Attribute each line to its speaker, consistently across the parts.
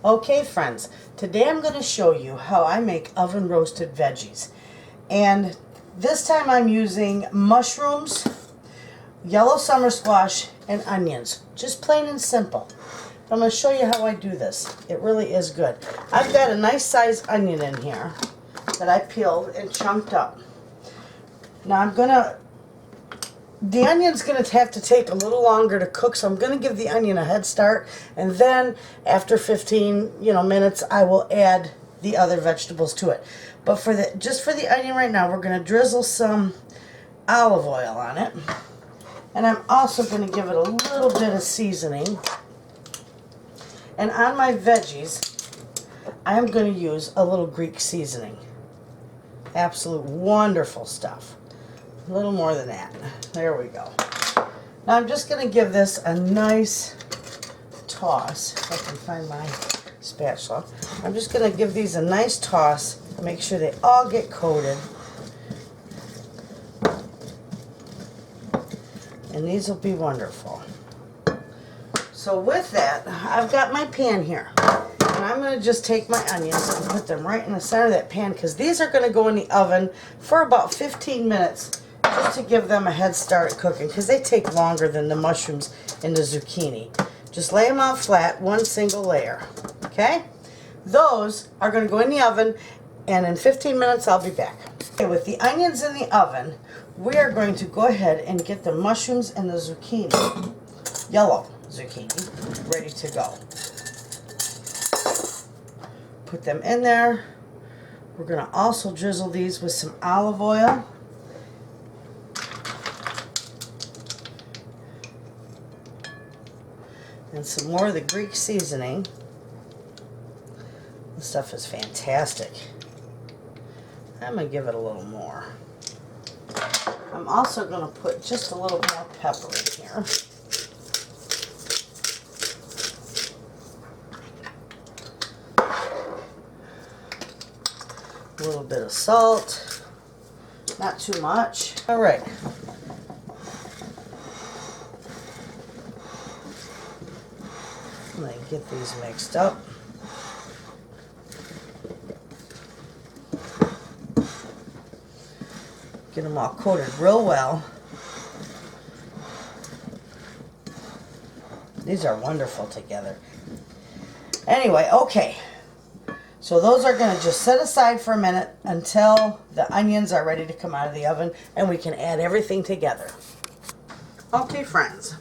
Speaker 1: Okay friends, today I'm going to show you how I make oven roasted veggies. And this time I'm using mushrooms, yellow summer squash, and onions. Just plain and simple. I'm going to show you how I do this. It really is good. I've got a nice sized onion in here that I peeled and chunked up. Now the onion's going to have to take a little longer to cook, so I'm going to give the onion a head start, and then after 15 minutes I will add the other vegetables to it. But just for the onion right now, we're going to drizzle some olive oil on it, and I'm also going to give it a little bit of seasoning. And on my veggies, I'm going to use a little Greek seasoning. Absolute wonderful stuff. A little more than that. There we go. Now I'm just going to give this a nice toss. If I can find my spatula. I'm just going to give these a nice toss. Make sure they all get coated. And these will be wonderful. So with that, I've got my pan here. And I'm going to just take my onions and put them right in the center of that pan, because these are going to go in the oven for about 15 minutes. Just to give them a head start at cooking, because they take longer than the mushrooms and the zucchini. Just lay them out flat, one single layer. Okay? Those are going to go in the oven, and in 15 minutes I'll be back. Okay, with the onions in the oven, we are going to go ahead and get the mushrooms and the zucchini, yellow zucchini, ready to go. Put them in there. We're going to also drizzle these with some olive oil. And some more of the Greek seasoning. This stuff is fantastic. I'm going to give it a little more. I'm also going to put just a little more pepper in here. A little bit of salt. Not too much. All right. Get these mixed up. Get them all coated real well. These are wonderful together. Anyway, okay. So those are going to just set aside for a minute until the onions are ready to come out of the oven, and we can add everything together. Okay, friends.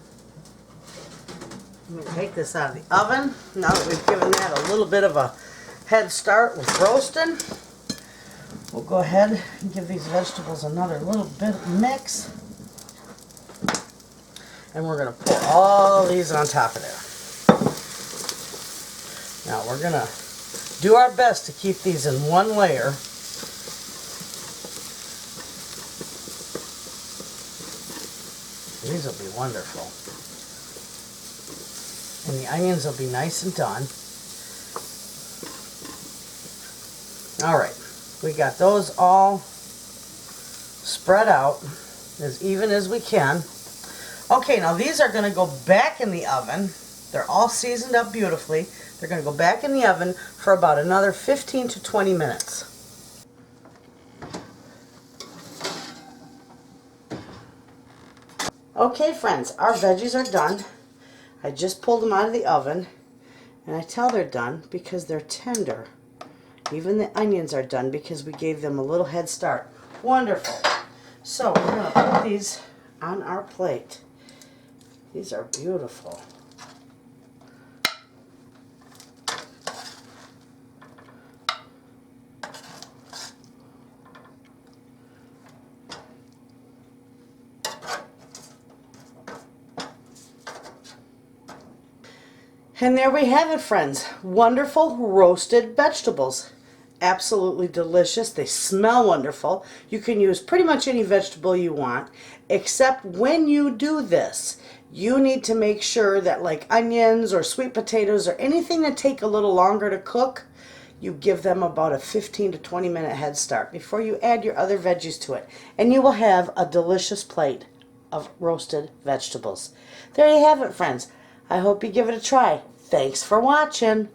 Speaker 1: I'm going to take this out of the oven. Now that we've given that a little bit of a head start with roasting, we'll go ahead and give these vegetables another little bit of mix. And we're going to pour all these on top of there. Now we're going to do our best to keep these in one layer. These will be wonderful. And the onions will be nice and done. Alright, we got those all spread out as even as we can. Okay, now these are going to go back in the oven. They're all seasoned up beautifully. They're going to go back in the oven for about another 15 to 20 minutes. Okay friends, our veggies are done. I just pulled them out of the oven, and I tell they're done because they're tender. Even the onions are done because we gave them a little head start. Wonderful. So we're going to put these on our plate. These are beautiful. And there we have it, friends. Wonderful roasted vegetables. Absolutely delicious. They smell wonderful. You can use pretty much any vegetable you want, except when you do this, you need to make sure that, like onions or sweet potatoes or anything that take a little longer to cook, you give them about a 15 to 20 minute head start before you add your other veggies to it. And you will have a delicious plate of roasted vegetables. There you have it, friends. I hope you give it a try. Thanks for watching.